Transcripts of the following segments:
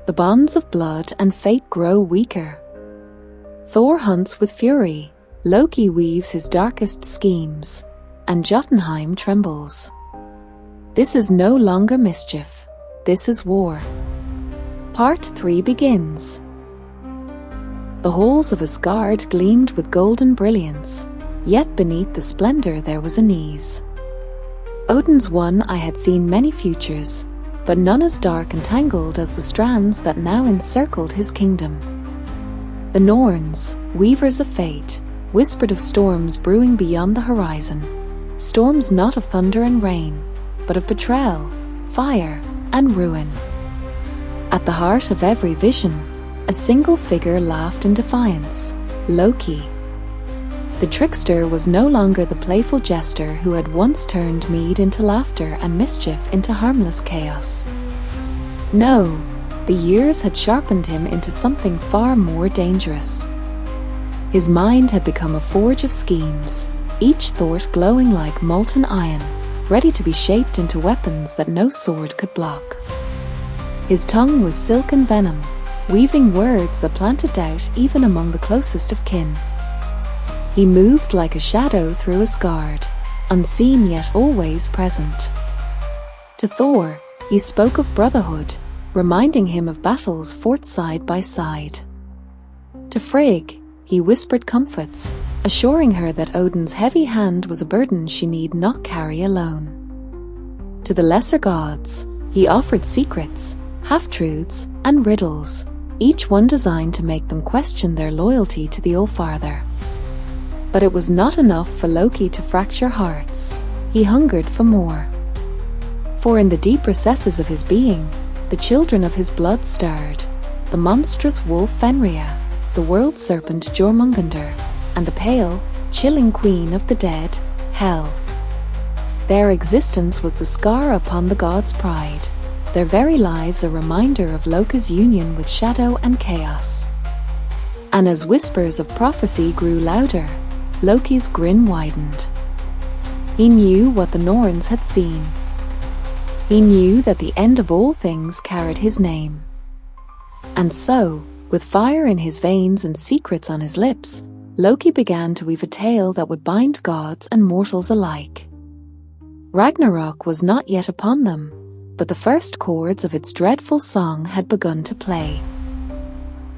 The bonds of blood and fate grow weaker. Thor hunts with fury, Loki weaves his darkest schemes, and Jotunheim trembles. This is no longer mischief, this is war. Part 3 begins. The halls of Asgard gleamed with golden brilliance, yet beneath the splendor there was unease. Odin's one eye had seen many futures, but none as dark and tangled as the strands that now encircled his kingdom. The Norns, weavers of fate, whispered of storms brewing beyond the horizon, storms not of thunder and rain, but of betrayal, fire, and ruin. At the heart of every vision, a single figure laughed in defiance: Loki. The trickster was no longer the playful jester who had once turned mead into laughter and mischief into harmless chaos. No, the years had sharpened him into something far more dangerous. His mind had become a forge of schemes, each thought glowing like molten iron, ready to be shaped into weapons that no sword could block. His tongue was silk and venom, weaving words that planted doubt even among the closest of kin. He moved like a shadow through Asgard, unseen yet always present. To Thor, he spoke of brotherhood, reminding him of battles fought side by side. To Frigg, he whispered comforts, assuring her that Odin's heavy hand was a burden she need not carry alone. To the lesser gods, he offered secrets, half-truths, and riddles, each one designed to make them question their loyalty to the Allfather. But it was not enough for Loki to fracture hearts. He hungered for more. For in the deep recesses of his being, the children of his blood stirred, the monstrous wolf Fenrir, the world serpent Jormungandr, and the pale, chilling queen of the dead, Hel. Their existence was the scar upon the gods' pride, their very lives a reminder of Loki's union with shadow and chaos. And as whispers of prophecy grew louder, Loki's grin widened. He knew what the Norns had seen. He knew that the end of all things carried his name. And so, with fire in his veins and secrets on his lips, Loki began to weave a tale that would bind gods and mortals alike. Ragnarok was not yet upon them, but the first chords of its dreadful song had begun to play.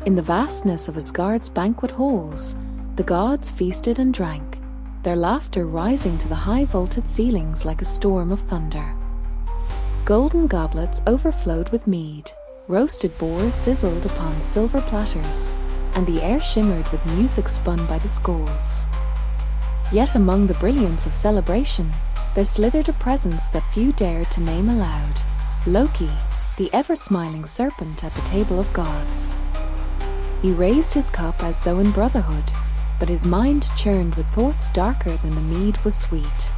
In the vastness of Asgard's banquet halls, the gods feasted and drank, their laughter rising to the high-vaulted ceilings like a storm of thunder. Golden goblets overflowed with mead, roasted boars sizzled upon silver platters, and the air shimmered with music spun by the skalds. Yet among the brilliance of celebration, there slithered a presence that few dared to name aloud: Loki, the ever-smiling serpent at the table of gods. He raised his cup as though in brotherhood, but his mind churned with thoughts darker than the mead was sweet.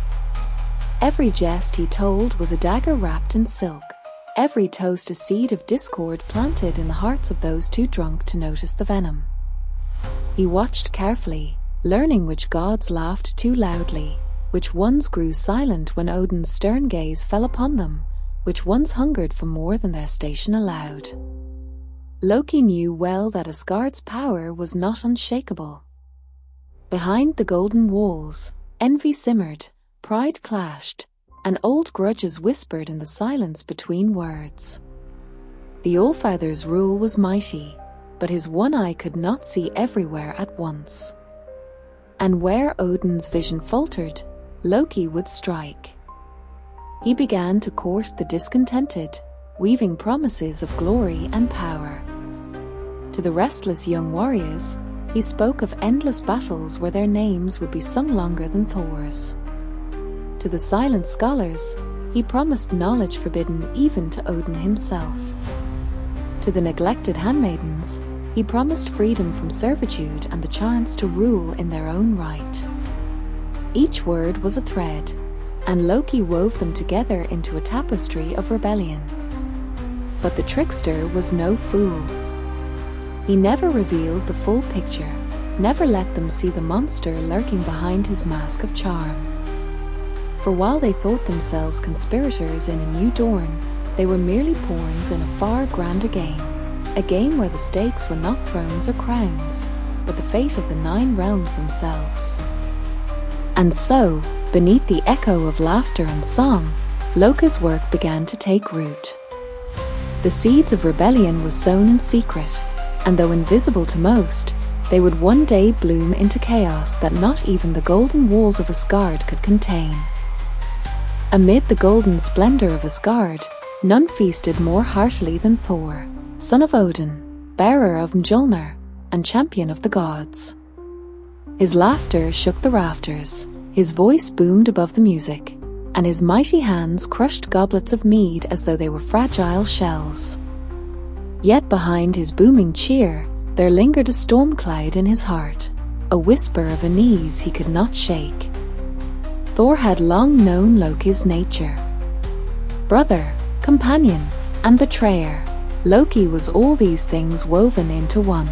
Every jest he told was a dagger wrapped in silk, every toast a seed of discord planted in the hearts of those too drunk to notice the venom. He watched carefully, learning which gods laughed too loudly, which ones grew silent when Odin's stern gaze fell upon them, which ones hungered for more than their station allowed. Loki knew well that Asgard's power was not unshakable. Behind the golden walls, envy simmered, pride clashed, and old grudges whispered in the silence between words. The Allfather's rule was mighty, but his one eye could not see everywhere at once. And where Odin's vision faltered, Loki would strike. He began to court the discontented, weaving promises of glory and power. To the restless young warriors, he spoke of endless battles where their names would be sung longer than Thor's. To the silent scholars, he promised knowledge forbidden even to Odin himself. To the neglected handmaidens, he promised freedom from servitude and the chance to rule in their own right. Each word was a thread, and Loki wove them together into a tapestry of rebellion. But the trickster was no fool. He never revealed the full picture, never let them see the monster lurking behind his mask of charm. For while they thought themselves conspirators in a new dawn, They were merely pawns in a far grander game, a game where the stakes were not thrones or crowns, but the fate of the 9 realms themselves. And so, beneath the echo of laughter and song, Loki's work began to take root. The seeds of rebellion were sown in secret, and though invisible to most, they would one day bloom into chaos that not even the golden walls of Asgard could contain. Amid the golden splendor of Asgard, none feasted more heartily than Thor, son of Odin, bearer of Mjolnir, and champion of the gods. His laughter shook the rafters, his voice boomed above the music, and his mighty hands crushed goblets of mead as though they were fragile shells. Yet behind his booming cheer, there lingered a storm cloud in his heart, a whisper of unease he could not shake. Thor had long known Loki's nature. Brother, companion, and betrayer, Loki was all these things woven into one.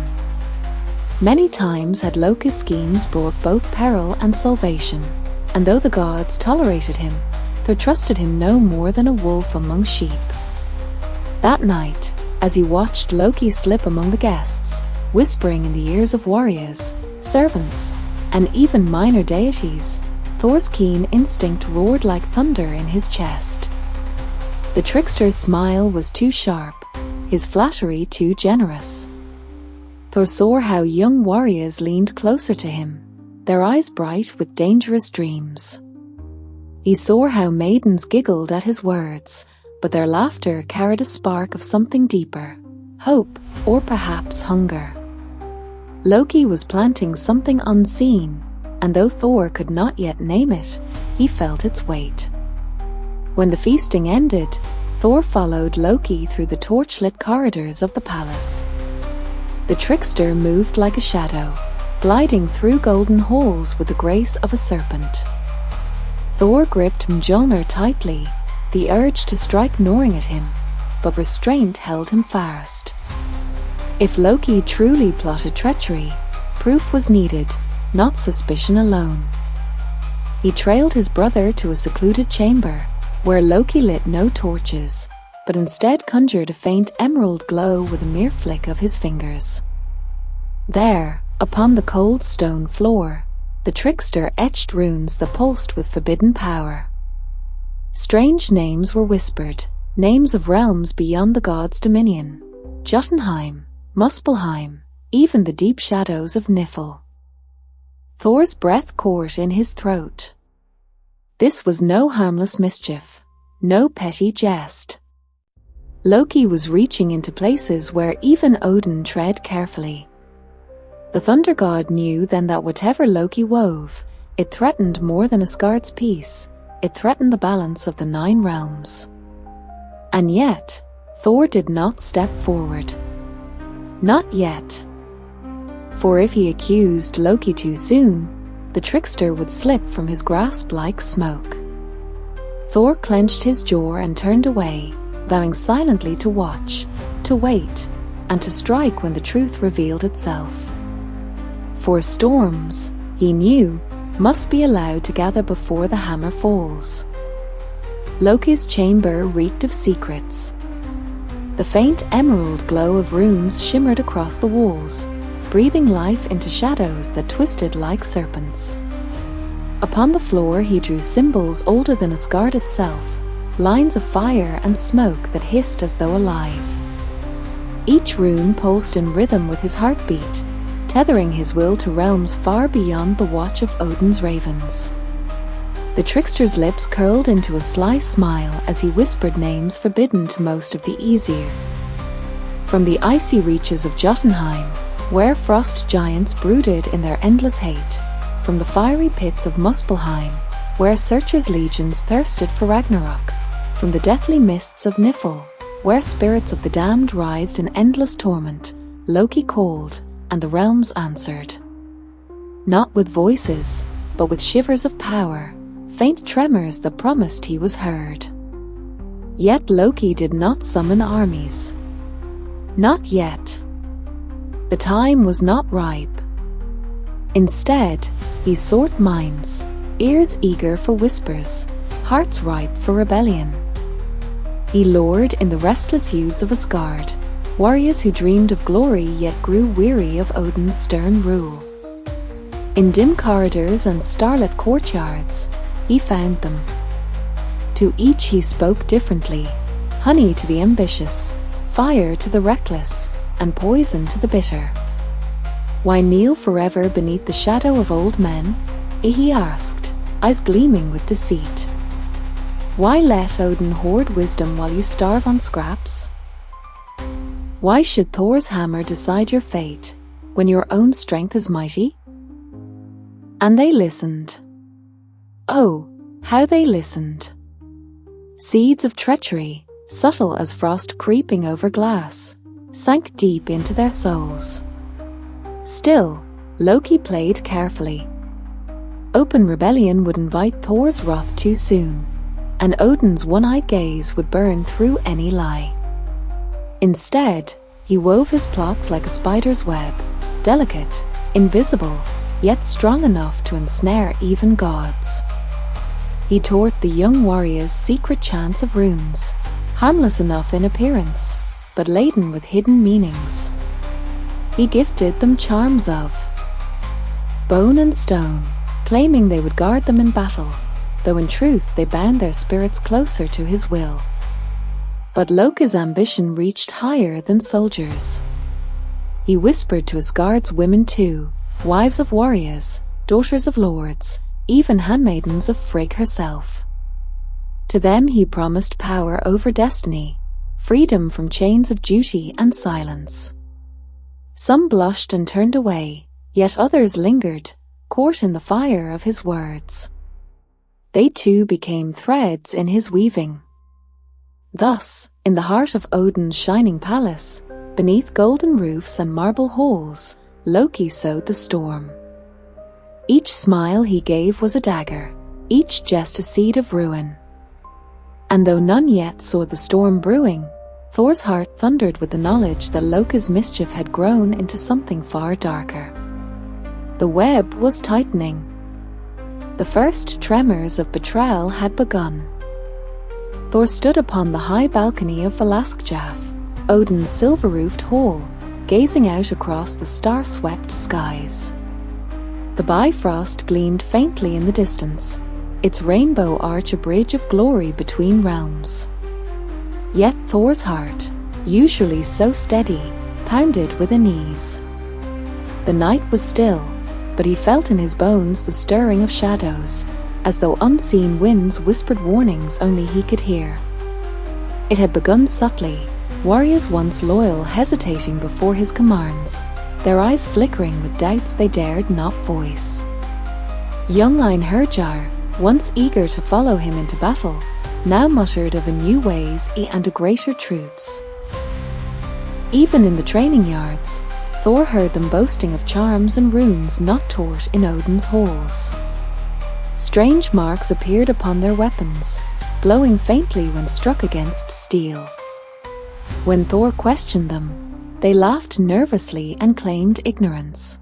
Many times had Loki's schemes brought both peril and salvation, and though the gods tolerated him, Thor trusted him no more than a wolf among sheep. That night, as he watched Loki slip among the guests, whispering in the ears of warriors, servants, and even minor deities, Thor's keen instinct roared like thunder in his chest. The trickster's smile was too sharp, his flattery too generous. Thor saw how young warriors leaned closer to him, their eyes bright with dangerous dreams. He saw how maidens giggled at his words, but their laughter carried a spark of something deeper, hope, or perhaps hunger. Loki was planting something unseen, and though Thor could not yet name it, he felt its weight. When the feasting ended, Thor followed Loki through the torchlit corridors of the palace. The trickster moved like a shadow, gliding through golden halls with the grace of a serpent. Thor gripped Mjolnir tightly, the urge to strike gnawing at him, but restraint held him fast. If Loki truly plotted treachery, proof was needed, not suspicion alone. He trailed his brother to a secluded chamber, where Loki lit no torches, but instead conjured a faint emerald glow with a mere flick of his fingers. There, upon the cold stone floor, the trickster etched runes that pulsed with forbidden power. Strange names were whispered, names of realms beyond the gods' dominion: Jotunheim, Muspelheim, even the deep shadows of Nifl. Thor's breath caught in his throat. This was no harmless mischief, no petty jest. Loki was reaching into places where even Odin tread carefully. The Thunder God knew then that whatever Loki wove, it threatened more than Asgard's peace, it threatened the balance of the 9 realms. And yet, Thor did not step forward. Not yet. For if he accused Loki too soon, the trickster would slip from his grasp like smoke. Thor clenched his jaw and turned away, vowing silently to watch, to wait, and to strike when the truth revealed itself. For storms, he knew, must be allowed to gather before the hammer falls. Loki's chamber reeked of secrets. The faint emerald glow of runes shimmered across the walls, breathing life into shadows that twisted like serpents. Upon the floor he drew symbols older than Asgard itself, lines of fire and smoke that hissed as though alive. Each rune pulsed in rhythm with his heartbeat, tethering his will to realms far beyond the watch of Odin's ravens. The trickster's lips curled into a sly smile as he whispered names forbidden to most of the easier. From the icy reaches of Jotunheim, where frost giants brooded in their endless hate, from the fiery pits of Muspelheim, where searchers' legions thirsted for Ragnarok, from the deathly mists of Nifl, where spirits of the damned writhed in endless torment, Loki called, and the realms answered. Not with voices, but with shivers of power, faint tremors that promised he was heard. Yet Loki did not summon armies. Not yet. The time was not ripe. Instead, he sought minds, ears eager for whispers, hearts ripe for rebellion. He lured in the restless youths of Asgard, warriors who dreamed of glory yet grew weary of Odin's stern rule. In dim corridors and starlit courtyards, he found them. To each he spoke differently, honey to the ambitious, fire to the reckless, and poison to the bitter. Why kneel forever beneath the shadow of old men? He asked, eyes gleaming with deceit. Why let Odin hoard wisdom while you starve on scraps? Why should Thor's hammer decide your fate when your own strength is mighty? And they listened. Oh, how they listened. Seeds of treachery, subtle as frost creeping over glass, sank deep into their souls. Still, Loki played carefully. Open rebellion would invite Thor's wrath too soon, and Odin's one-eyed gaze would burn through any lie. Instead, he wove his plots like a spider's web, delicate, invisible, yet strong enough to ensnare even gods. He taught the young warriors secret chants of runes, harmless enough in appearance, but laden with hidden meanings. He gifted them charms of bone and stone, claiming they would guard them in battle, though in truth they bound their spirits closer to his will. But Loki's ambition reached higher than soldiers. He whispered to Asgard's women too, wives of warriors, daughters of lords, even handmaidens of Frigg herself. To them he promised power over destiny, freedom from chains of duty and silence. Some blushed and turned away, yet others lingered, caught in the fire of his words. They too became threads in his weaving. Thus, in the heart of Odin's shining palace, beneath golden roofs and marble halls, Loki sowed the storm. Each smile he gave was a dagger, each jest a seed of ruin. And though none yet saw the storm brewing, Thor's heart thundered with the knowledge that Loki's mischief had grown into something far darker. The web was tightening. The first tremors of betrayal had begun. Thor stood upon the high balcony of Valaskjaf, Odin's silver-roofed hall, gazing out across the star-swept skies. The Bifrost gleamed faintly in the distance, its rainbow arch a bridge of glory between realms. Yet Thor's heart, usually so steady, pounded with unease. The night was still, but he felt in his bones the stirring of shadows, as though unseen winds whispered warnings only he could hear. It had begun subtly, warriors once loyal hesitating before his commands, their eyes flickering with doubts they dared not voice. Young Einherjar, once eager to follow him into battle, now muttered of a new ways and a greater truths. Even in the training yards, Thor heard them boasting of charms and runes not taught in Odin's halls. Strange marks appeared upon their weapons, glowing faintly when struck against steel. When Thor questioned them, they laughed nervously and claimed ignorance.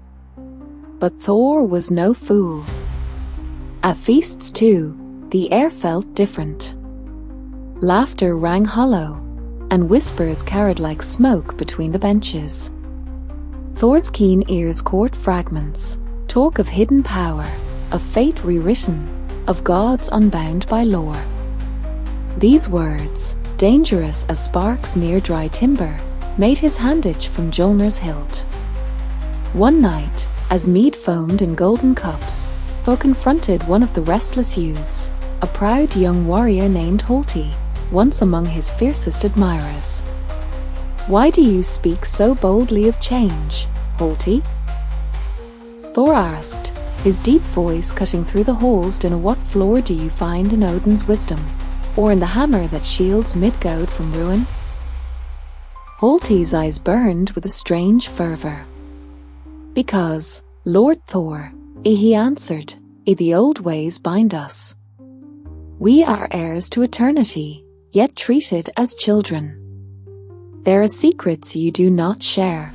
But Thor was no fool. At feasts too, the air felt different. Laughter rang hollow, and whispers carried like smoke between the benches. Thor's keen ears caught fragments, talk of hidden power, of fate rewritten, of gods unbound by lore. These words, dangerous as sparks near dry timber, made his hand itch from Mjolnir's hilt. One night, as mead foamed in golden cups, Thor confronted one of the restless youths, a proud young warrior named Holti, once among his fiercest admirers. "Why do you speak so boldly of change, Holti?" Thor asked, his deep voice cutting through the halls. What flaw do you find in Odin's wisdom, or in the hammer that shields Midgard from ruin?" Holti's eyes burned with a strange fervor. "Because, Lord Thor," he answered, "the old ways bind us. We are heirs to eternity, yet treated as children. There are secrets you do not share.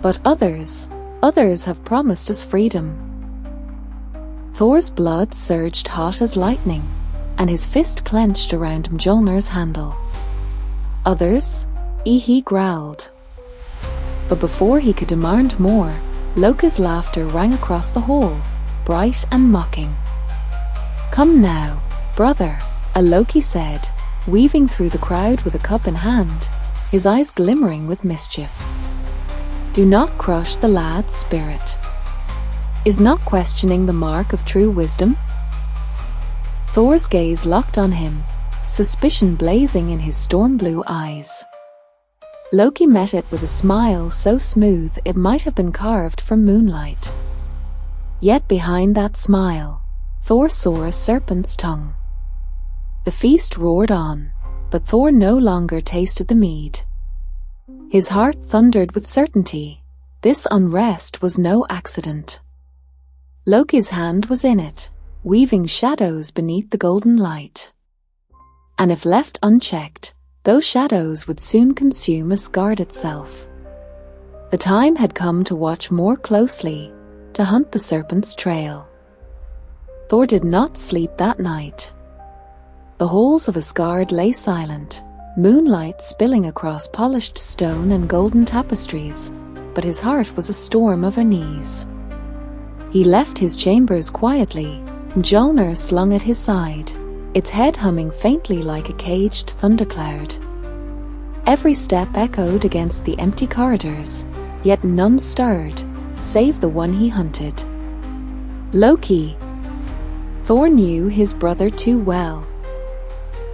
But others have promised us freedom." Thor's blood surged hot as lightning, and his fist clenched around Mjolnir's handle. Others? He growled. But before he could demand more, Loki's laughter rang across the hall, bright and mocking. "Come now, brother," a Loki said, weaving through the crowd with a cup in hand, his eyes glimmering with mischief. "Do not crush the lad's spirit. Is not questioning the mark of true wisdom?" Thor's gaze locked on him, suspicion blazing in his storm-blue eyes. Loki met it with a smile so smooth it might have been carved from moonlight. Yet behind that smile, Thor saw a serpent's tongue. The feast roared on, but Thor no longer tasted the mead. His heart thundered with certainty. This unrest was no accident. Loki's hand was in it, weaving shadows beneath the golden light. And if left unchecked, those shadows would soon consume Asgard itself. The time had come to watch more closely, to hunt the serpent's trail. Thor did not sleep that night. The halls of Asgard lay silent, moonlight spilling across polished stone and golden tapestries, but his heart was a storm of unease. He left his chambers quietly, Mjolnir slung at his side, its head humming faintly like a caged thundercloud. Every step echoed against the empty corridors, yet none stirred, save the one he hunted. Loki. Thor knew his brother too well.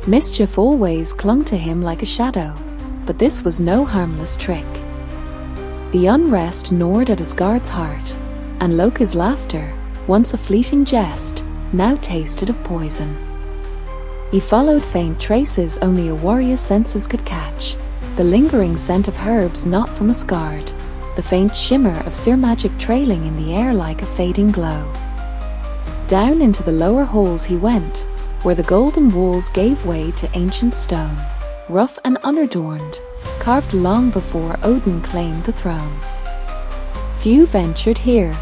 Mischief always clung to him like a shadow, but this was no harmless trick. The unrest gnawed at Asgard's heart, and Loki's laughter, once a fleeting jest, now tasted of poison. He followed faint traces only a warrior's senses could catch, the lingering scent of herbs not from Asgard, the faint shimmer of seer magic trailing in the air like a fading glow. Down into the lower halls he went, where the golden walls gave way to ancient stone, rough and unadorned, carved long before Odin claimed the throne. Few ventured here.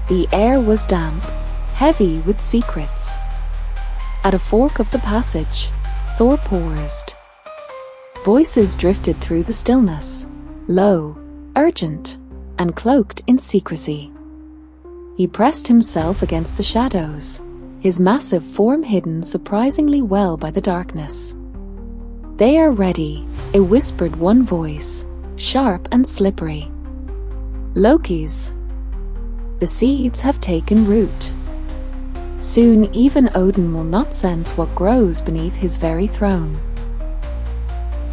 The air was damp, heavy with secrets. At a fork of the passage, Thor paused. Voices drifted through the stillness, low, urgent, and cloaked in secrecy. He pressed himself against the shadows, his massive form hidden surprisingly well by the darkness. "They are ready," it whispered one voice, sharp and slippery. "Loki's. The seeds have taken root. Soon even Odin will not sense what grows beneath his very throne."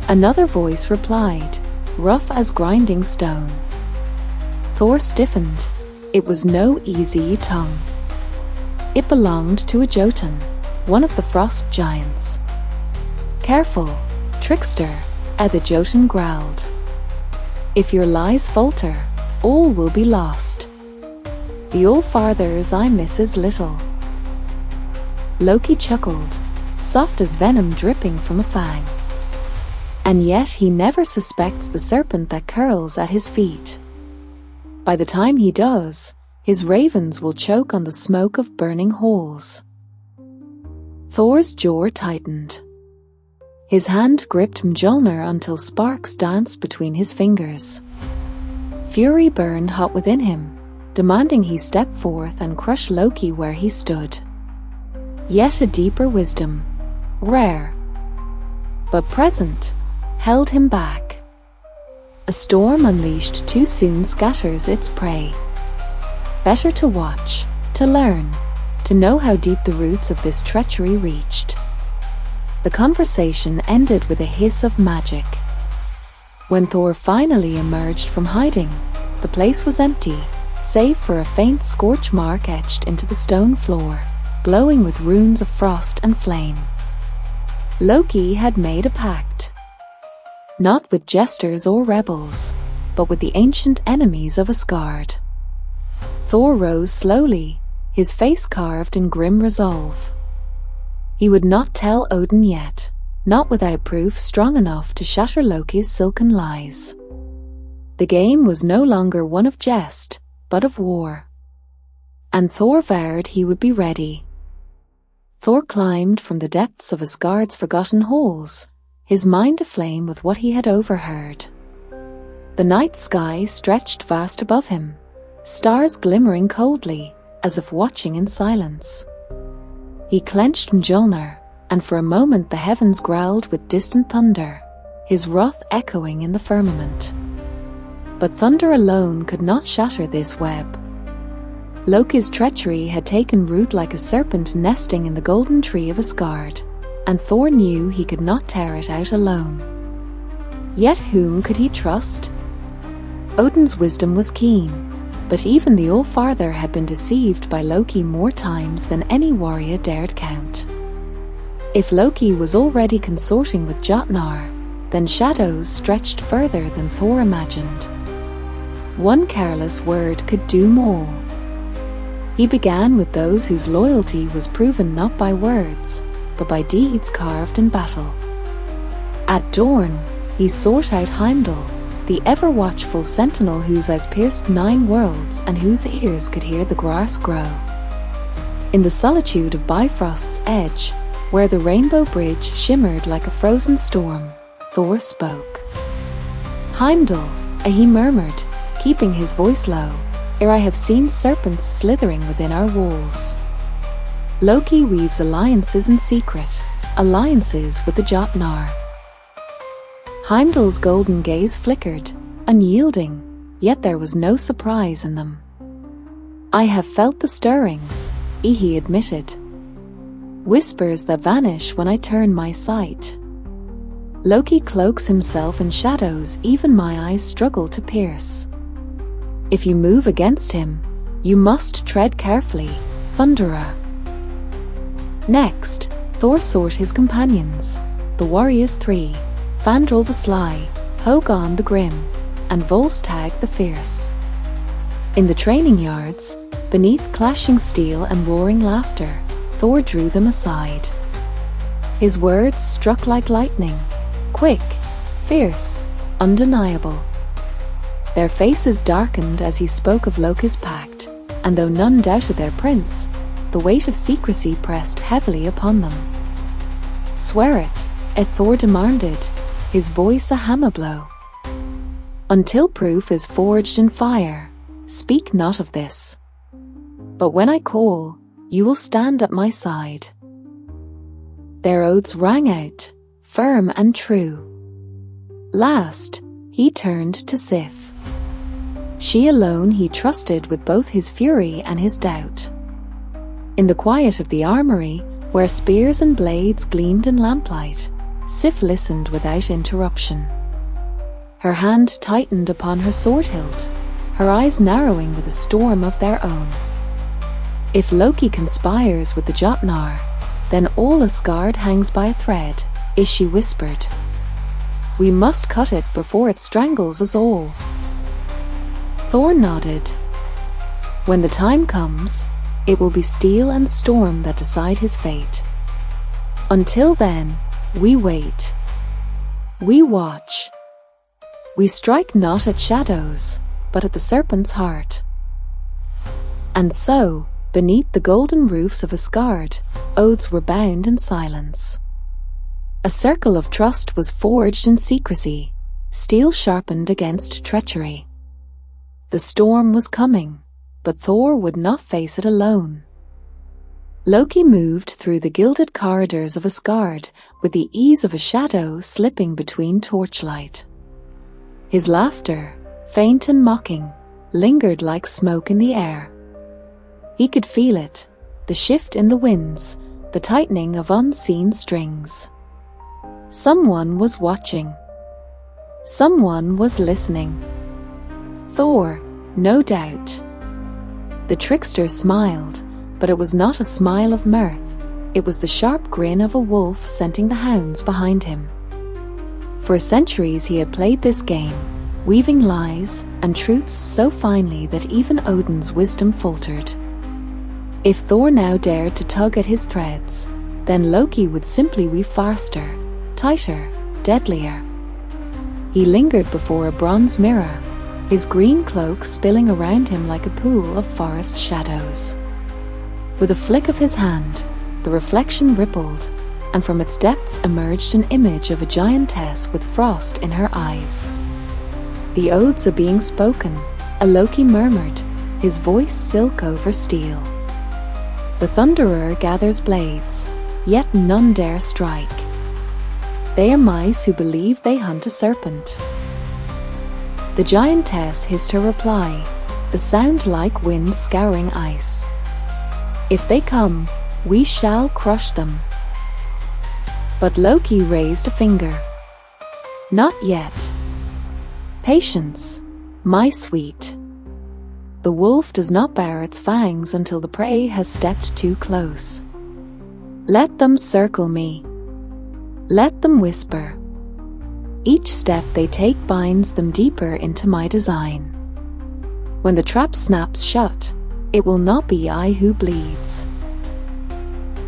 Another voice replied, rough as grinding stone. Thor stiffened. It was no easy tongue. It belonged to a Jotun, one of the frost giants. "Careful, Trickster," the Jotun growled. "If your lies falter, all will be lost. The All-Father's eye misses little." Loki chuckled, soft as venom dripping from a fang. And yet he never suspects the serpent that curls at his feet. By the time he does, his ravens will choke on the smoke of burning halls. Thor's jaw tightened. His hand gripped Mjolnir until sparks danced between his fingers. Fury burned hot within him, demanding he step forth and crush Loki where he stood. Yet a deeper wisdom, rare, but present, held him back. A storm unleashed too soon scatters its prey. Better to watch, to learn, to know how deep the roots of this treachery reached. The conversation ended with a hiss of magic. When Thor finally emerged from hiding, the place was empty, save for a faint scorch mark etched into the stone floor, glowing with runes of frost and flame. Loki had made a pact. Not with jesters or rebels, but with the ancient enemies of Asgard. Thor rose slowly, his face carved in grim resolve. He would not tell Odin yet, not without proof strong enough to shatter Loki's silken lies. The game was no longer one of jest, but of war. And Thor vowed he would be ready. Thor climbed from the depths of Asgard's forgotten halls, his mind aflame with what he had overheard. The night sky stretched vast above him, stars glimmering coldly, as if watching in silence. He clenched Mjolnir, and for a moment the heavens growled with distant thunder, his wrath echoing in the firmament. But thunder alone could not shatter this web. Loki's treachery had taken root like a serpent nesting in the golden tree of Asgard, and Thor knew he could not tear it out alone. Yet whom could he trust? Odin's wisdom was keen, but even the All-Father had been deceived by Loki more times than any warrior dared count. If Loki was already consorting with Jotnar, then shadows stretched further than Thor imagined. One careless word could doom all. He began with those whose loyalty was proven not by words, but by deeds carved in battle. At dawn, he sought out Heimdall, the ever-watchful sentinel whose eyes pierced 9 worlds and whose ears could hear the grass grow. In the solitude of Bifrost's edge, where the rainbow bridge shimmered like a frozen storm, Thor spoke. "Heimdall," he murmured, keeping his voice low, "ere I have seen serpents slithering within our walls. Loki weaves alliances in secret, alliances with the Jotnar." Heimdall's golden gaze flickered, unyielding, yet there was no surprise in them. "I have felt the stirrings," he admitted. "Whispers that vanish when I turn my sight. Loki cloaks himself in shadows even my eyes struggle to pierce. If you move against him, you must tread carefully, Thunderer." Next, Thor sought his companions, the warriors 3, Fandral the Sly, Hogun the Grim, and Volstagg the Fierce. In the training yards, beneath clashing steel and roaring laughter, Thor drew them aside. His words struck like lightning, quick, fierce, undeniable. Their faces darkened as he spoke of Loki's pact, and though none doubted their prince, the weight of secrecy pressed heavily upon them. "Swear it," Thor demanded, his voice a hammer blow. "Until proof is forged in fire, speak not of this. But when I call, you will stand at my side." Their oaths rang out, firm and true. Last, he turned to Sif. She alone he trusted with both his fury and his doubt. In the quiet of the armory, where spears and blades gleamed in lamplight, Sif listened without interruption. Her hand tightened upon her sword hilt, her eyes narrowing with a storm of their own. "If Loki conspires with the Jotnar, then all Asgard hangs by a thread," she whispered. "We must cut it before it strangles us all." Thor nodded. "When the time comes, it will be steel and storm that decide his fate. Until then, we wait. We watch. We strike not at shadows, but at the serpent's heart." And so, beneath the golden roofs of Asgard, oaths were bound in silence. A circle of trust was forged in secrecy, steel sharpened against treachery. The storm was coming, but Thor would not face it alone. Loki moved through the gilded corridors of Asgard with the ease of a shadow slipping between torchlight. His laughter, faint and mocking, lingered like smoke in the air. He could feel it, the shift in the winds, the tightening of unseen strings. Someone was watching. Someone was listening. Thor, no doubt. The trickster smiled, but it was not a smile of mirth. It was the sharp grin of a wolf scenting the hounds behind him. For centuries he had played this game, weaving lies and truths so finely that even Odin's wisdom faltered. If Thor now dared to tug at his threads, then Loki would simply weave faster, tighter, deadlier. He lingered before a bronze mirror, his green cloak spilling around him like a pool of forest shadows. With a flick of his hand, the reflection rippled, and from its depths emerged an image of a giantess with frost in her eyes. "The oaths are being spoken," a Loki murmured, his voice silk over steel. "The Thunderer gathers blades, yet none dare strike. They are mice who believe they hunt a serpent." The giantess hissed her reply, the sound like wind scouring ice. "If they come, we shall crush them." But Loki raised a finger. "Not yet. Patience, my sweet. The wolf does not bare its fangs until the prey has stepped too close. Let them circle me. Let them whisper. Each step they take binds them deeper into my design. When the trap snaps shut, it will not be I who bleeds."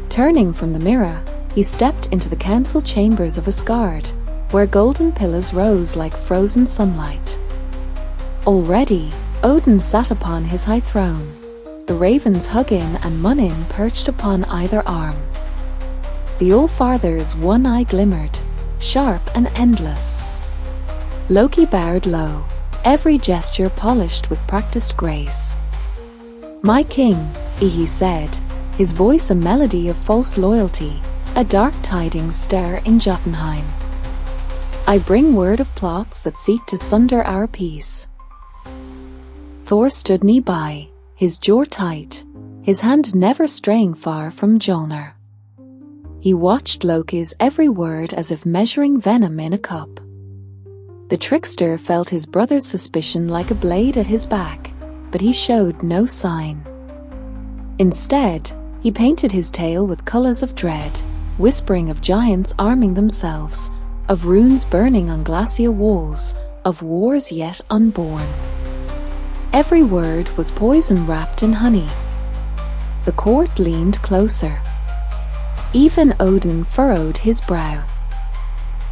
Turning from the mirror, he stepped into the council chambers of Asgard, where golden pillars rose like frozen sunlight. Already, Odin sat upon his high throne, the ravens Hugin and Munin perched upon either arm. The All-Father's one eye glimmered, sharp and endless. Loki bowed low, every gesture polished with practiced grace. "My king," he said, his voice a melody of false loyalty, a dark tidings stir in Jotunheim. "I bring word of plots that seek to sunder our peace." Thor stood nearby, his jaw tight, his hand never straying far from Mjolnir. He watched Loki's every word as if measuring venom in a cup. The trickster felt his brother's suspicion like a blade at his back, but he showed no sign. Instead, he painted his tale with colors of dread, whispering of giants arming themselves, of runes burning on glacier walls, of wars yet unborn. Every word was poison wrapped in honey. The court leaned closer. Even Odin furrowed his brow.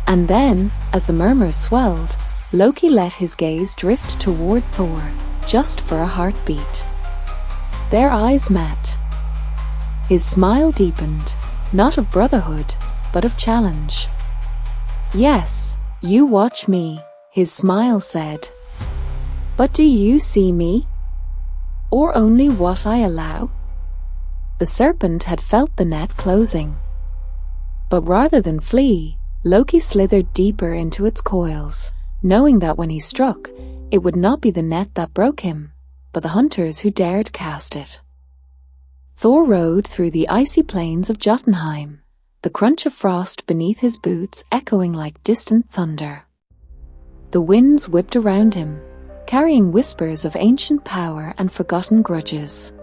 And then, as the murmurs swelled, Loki let his gaze drift toward Thor, just for a heartbeat. Their eyes met. His smile deepened, not of brotherhood, but of challenge. "Yes, you watch me," his smile said. "But do you see me? Or only what I allow?" The serpent had felt the net closing. But rather than flee, Loki slithered deeper into its coils, knowing that when he struck, it would not be the net that broke him, but the hunters who dared cast it. Thor rode through the icy plains of Jotunheim, the crunch of frost beneath his boots echoing like distant thunder. The winds whipped around him, carrying whispers of ancient power and forgotten grudges.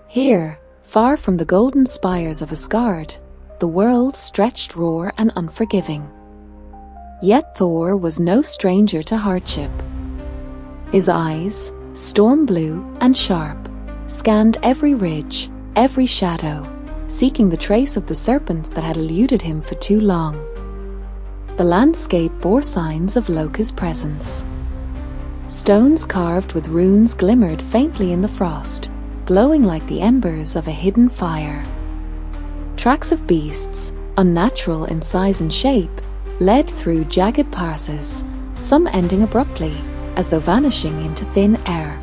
Here, far from the golden spires of Asgard, the world stretched raw and unforgiving. Yet Thor was no stranger to hardship. His eyes, storm blue and sharp, scanned every ridge, every shadow, seeking the trace of the serpent that had eluded him for too long. The landscape bore signs of Loki's presence. Stones carved with runes glimmered faintly in the frost, glowing like the embers of a hidden fire. Tracks of beasts, unnatural in size and shape, led through jagged passes, some ending abruptly, as though vanishing into thin air.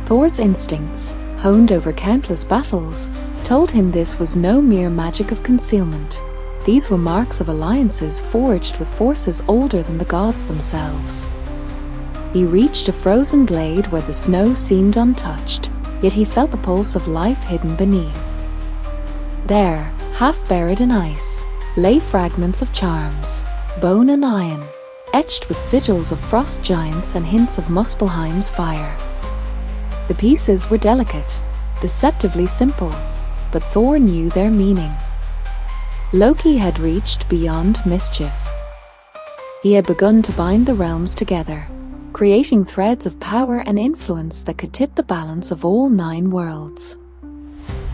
Thor's instincts, honed over countless battles, told him this was no mere magic of concealment. These were marks of alliances forged with forces older than the gods themselves. He reached a frozen glade where the snow seemed untouched, yet he felt the pulse of life hidden beneath. There, half buried in ice, lay fragments of charms, bone and iron, etched with sigils of frost giants and hints of Muspelheim's fire. The pieces were delicate, deceptively simple, but Thor knew their meaning. Loki had reached beyond mischief. He had begun to bind the realms together, creating threads of power and influence that could tip the balance of all 9 worlds.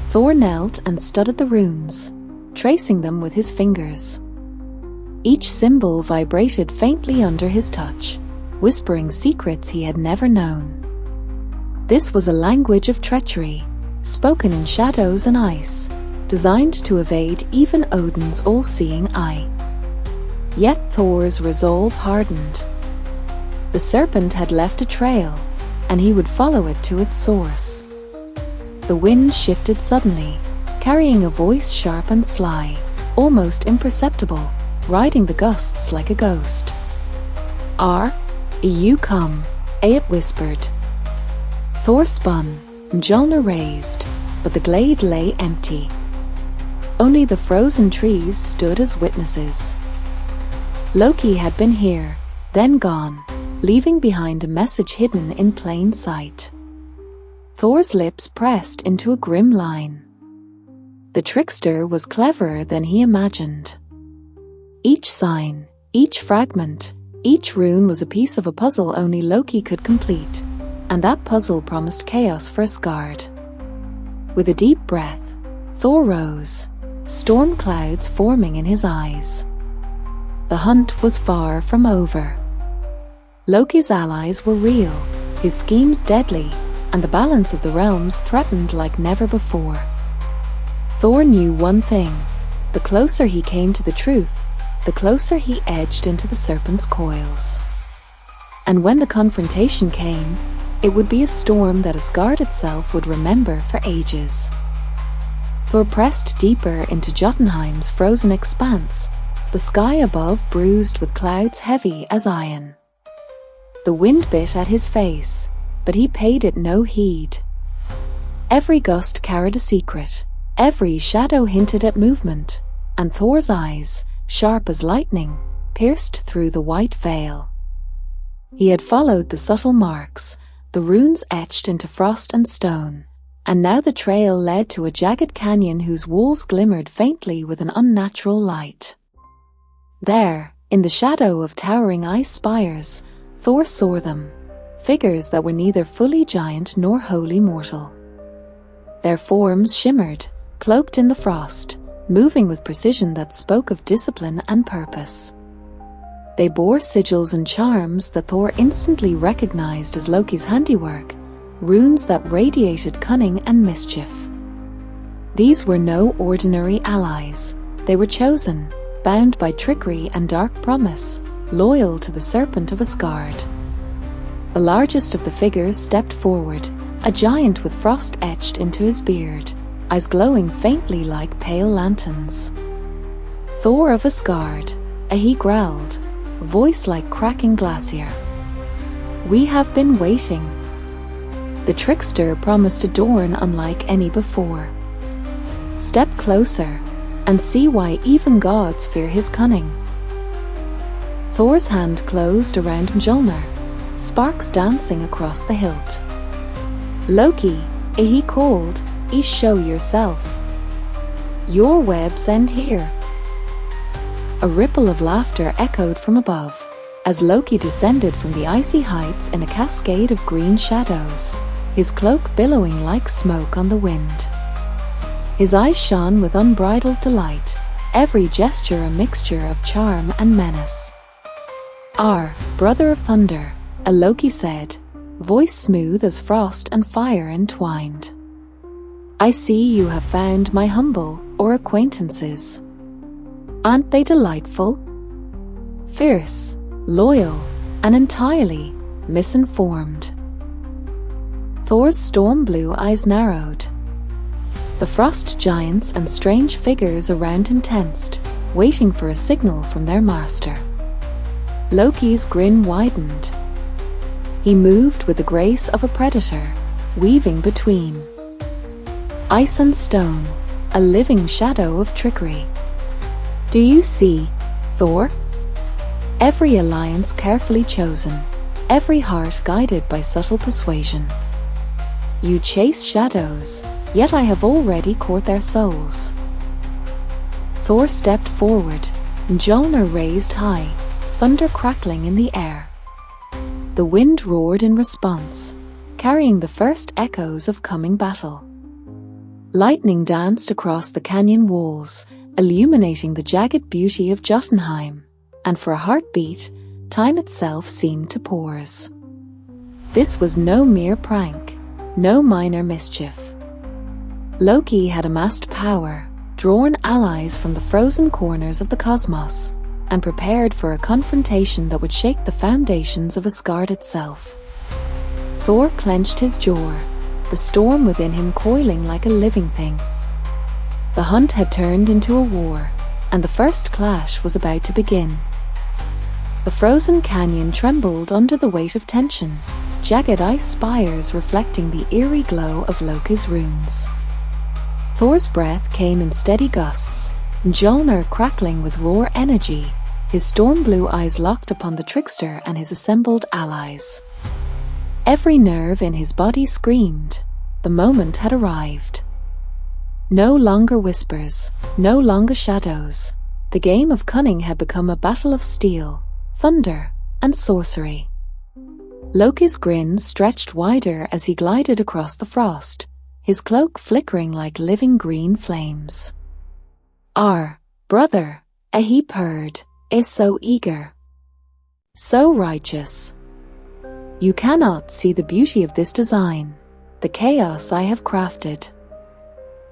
Thor knelt and studied the runes, tracing them with his fingers. Each symbol vibrated faintly under his touch, whispering secrets he had never known. This was a language of treachery, spoken in shadows and ice, designed to evade even Odin's all-seeing eye. Yet Thor's resolve hardened. The serpent had left a trail, and he would follow it to its source. The wind shifted suddenly, carrying a voice sharp and sly, almost imperceptible, riding the gusts like a ghost. "Are you come?" it whispered. Thor spun, Mjolnir raised, but the glade lay empty. Only the frozen trees stood as witnesses. Loki had been here, then gone, leaving behind a message hidden in plain sight. Thor's lips pressed into a grim line. The trickster was cleverer than he imagined. Each sign, each fragment, each rune was a piece of a puzzle only Loki could complete, and that puzzle promised chaos for Asgard. With a deep breath, Thor rose, storm clouds forming in his eyes. The hunt was far from over. Loki's allies were real, his schemes deadly, and the balance of the realms threatened like never before. Thor knew one thing: the closer he came to the truth, the closer he edged into the serpent's coils. And when the confrontation came, it would be a storm that Asgard itself would remember for ages. Thor pressed deeper into Jotunheim's frozen expanse, the sky above bruised with clouds heavy as iron. The wind bit at his face, but he paid it no heed. Every gust carried a secret, every shadow hinted at movement, and Thor's eyes, sharp as lightning, pierced through the white veil. He had followed the subtle marks, the runes etched into frost and stone, and now the trail led to a jagged canyon whose walls glimmered faintly with an unnatural light. There, in the shadow of towering ice spires, Thor saw them, figures that were neither fully giant nor wholly mortal. Their forms shimmered, cloaked in the frost, moving with precision that spoke of discipline and purpose. They bore sigils and charms that Thor instantly recognized as Loki's handiwork, runes that radiated cunning and mischief. These were no ordinary allies. They were chosen, bound by trickery and dark promise, loyal to the serpent of Asgard. The largest of the figures stepped forward, a giant with frost etched into his beard, eyes glowing faintly like pale lanterns. "Thor of Asgard," he growled, voice like cracking glacier. "We have been waiting." The trickster promised a dawn unlike any before. "Step closer, and see why even gods fear his cunning." Thor's hand closed around Mjolnir, sparks dancing across the hilt. "Loki," he called, "show yourself. Your webs end here." A ripple of laughter echoed from above, as Loki descended from the icy heights in a cascade of green shadows, his cloak billowing like smoke on the wind. His eyes shone with unbridled delight, every gesture a mixture of charm and menace. "Our brother of thunder," a Loki said, voice smooth as frost and fire entwined. "I see you have found my humble or acquaintances. Aren't they delightful? Fierce, loyal, and entirely misinformed." Thor's storm blue eyes narrowed. The frost giants and strange figures around him tensed, waiting for a signal from their master. Loki's grin widened. He moved with the grace of a predator, weaving between ice and stone, a living shadow of trickery. "Do you see, Thor? Every alliance carefully chosen, every heart guided by subtle persuasion. You chase shadows, yet I have already caught their souls." Thor stepped forward, Mjolnir raised high, thunder crackling in the air. The wind roared in response, carrying the first echoes of coming battle. Lightning danced across the canyon walls, illuminating the jagged beauty of Jotunheim, and for a heartbeat, time itself seemed to pause. This was no mere prank, no minor mischief. Loki had amassed power, drawn allies from the frozen corners of the cosmos, and prepared for a confrontation that would shake the foundations of Asgard itself. Thor clenched his jaw, the storm within him coiling like a living thing. The hunt had turned into a war, and the first clash was about to begin. The frozen canyon trembled under the weight of tension, jagged ice spires reflecting the eerie glow of Loki's runes. Thor's breath came in steady gusts, Mjolnir crackling with raw energy, his storm-blue eyes locked upon the Trickster and his assembled allies. Every nerve in his body screamed. The moment had arrived. No longer whispers, no longer shadows. The game of cunning had become a battle of steel, thunder, and sorcery. Loki's grin stretched wider as he glided across the frost, his cloak flickering like living green flames. "Our brother," he purred, "is so eager, so righteous. You cannot see the beauty of this design, the chaos I have crafted.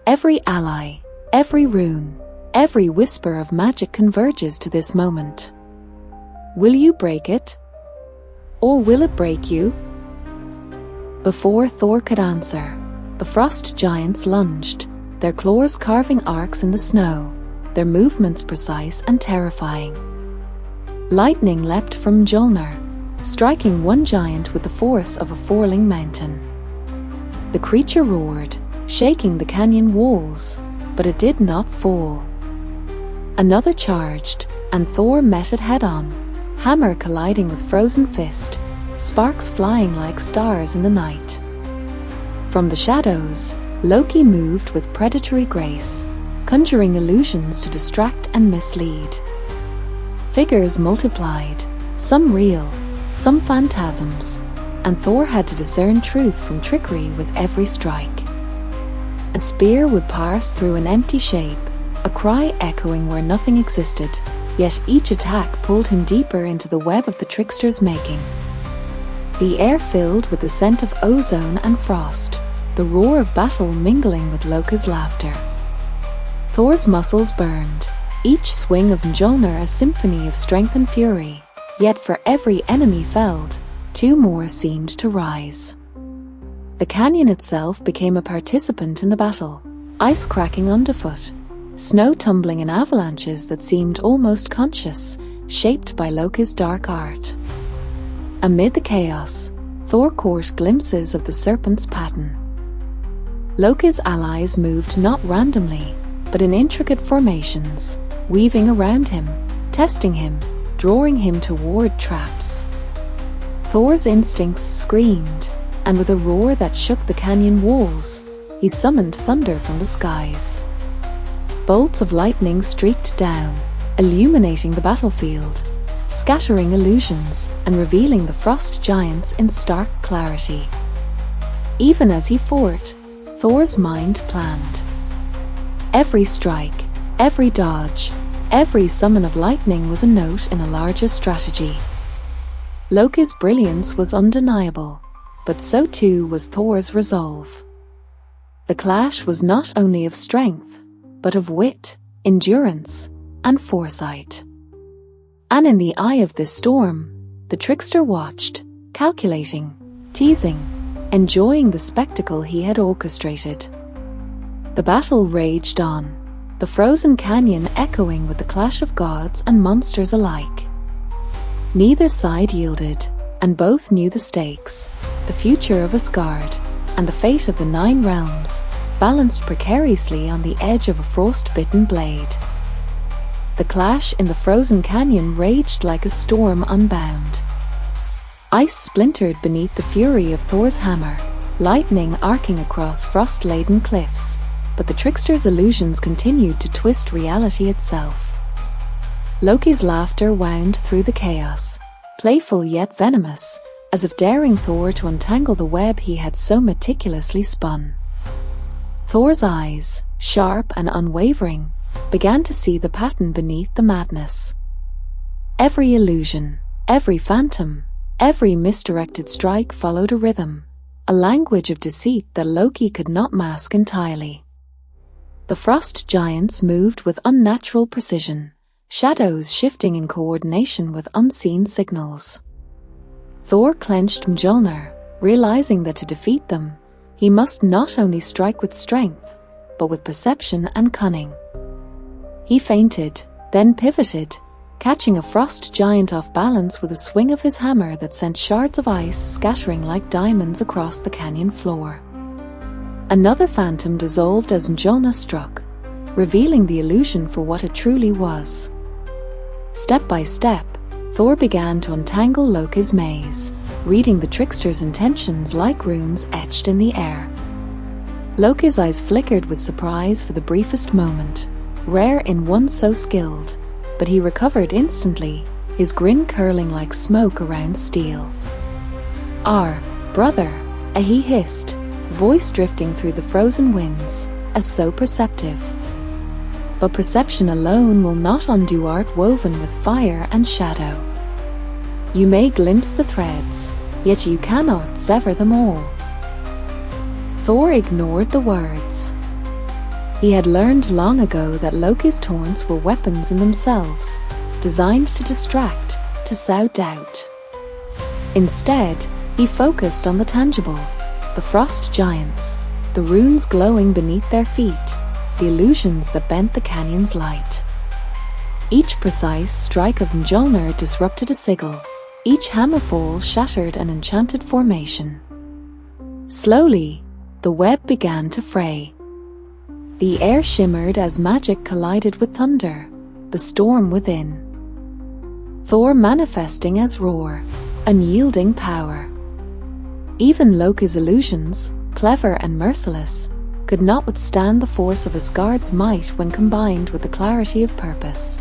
Every ally, every rune, every whisper of magic converges to this moment. Will you break it? Or will it break you?" Before Thor could answer, the frost giants lunged, their claws carving arcs in the snow, their movements precise and terrifying. Lightning leapt from Mjolnir, striking one giant with the force of a falling mountain. The creature roared, shaking the canyon walls, but it did not fall. Another charged, and Thor met it head-on, hammer colliding with frozen fist, sparks flying like stars in the night. From the shadows, Loki moved with predatory grace, conjuring illusions to distract and mislead. Figures multiplied, some real, some phantasms, and Thor had to discern truth from trickery with every strike. A spear would pass through an empty shape, a cry echoing where nothing existed, yet each attack pulled him deeper into the web of the Trickster's making. The air filled with the scent of ozone and frost, the roar of battle mingling with Loki's laughter. Thor's muscles burned, each swing of Mjolnir a symphony of strength and fury, yet for every enemy felled, two more seemed to rise. The canyon itself became a participant in the battle, ice cracking underfoot, snow tumbling in avalanches that seemed almost conscious, shaped by Loki's dark art. Amid the chaos, Thor caught glimpses of the serpent's pattern. Loki's allies moved not randomly, but in intricate formations, weaving around him, testing him, drawing him toward traps. Thor's instincts screamed, and with a roar that shook the canyon walls, he summoned thunder from the skies. Bolts of lightning streaked down, illuminating the battlefield, scattering illusions and revealing the frost giants in stark clarity. Even as he fought, Thor's mind planned. Every strike, every dodge, every summon of lightning was a note in a larger strategy. Loki's brilliance was undeniable, but so too was Thor's resolve. The clash was not only of strength, but of wit, endurance, and foresight. And in the eye of this storm, the Trickster watched, calculating, teasing, enjoying the spectacle he had orchestrated. The battle raged on, the frozen canyon echoing with the clash of gods and monsters alike. Neither side yielded, and both knew the stakes, the future of Asgard, and the fate of the 9 realms, balanced precariously on the edge of a frost-bitten blade. The clash in the frozen canyon raged like a storm unbound. Ice splintered beneath the fury of Thor's hammer, lightning arcing across frost-laden cliffs, but the Trickster's illusions continued to twist reality itself. Loki's laughter wound through the chaos, playful yet venomous, as if daring Thor to untangle the web he had so meticulously spun. Thor's eyes, sharp and unwavering, began to see the pattern beneath the madness. Every illusion, every phantom, every misdirected strike followed a rhythm, a language of deceit that Loki could not mask entirely. The frost giants moved with unnatural precision, shadows shifting in coordination with unseen signals. Thor clenched Mjolnir, realizing that to defeat them, he must not only strike with strength, but with perception and cunning. He feinted, then pivoted, catching a frost giant off balance with a swing of his hammer that sent shards of ice scattering like diamonds across the canyon floor. Another phantom dissolved as Mjolnir struck, revealing the illusion for what it truly was. Step by step, Thor began to untangle Loki's maze, reading the trickster's intentions like runes etched in the air. Loki's eyes flickered with surprise for the briefest moment, rare in one so skilled, but he recovered instantly, his grin curling like smoke around steel. "Our brother," he hissed, voice drifting through the frozen winds, as so perceptive. But perception alone will not undo art woven with fire and shadow. You may glimpse the threads, yet you cannot sever them all. Thor ignored the words. He had learned long ago that Loki's taunts were weapons in themselves, designed to distract, to sow doubt. Instead, he focused on the tangible, the frost giants, the runes glowing beneath their feet, the illusions that bent the canyon's light. Each precise strike of Mjolnir disrupted a sigil, each hammerfall shattered an enchanted formation. Slowly, the web began to fray. The air shimmered as magic collided with thunder, the storm within. Thor manifesting as roar, unyielding power. Even Loki's illusions, clever and merciless, could not withstand the force of Asgard's might when combined with the clarity of purpose.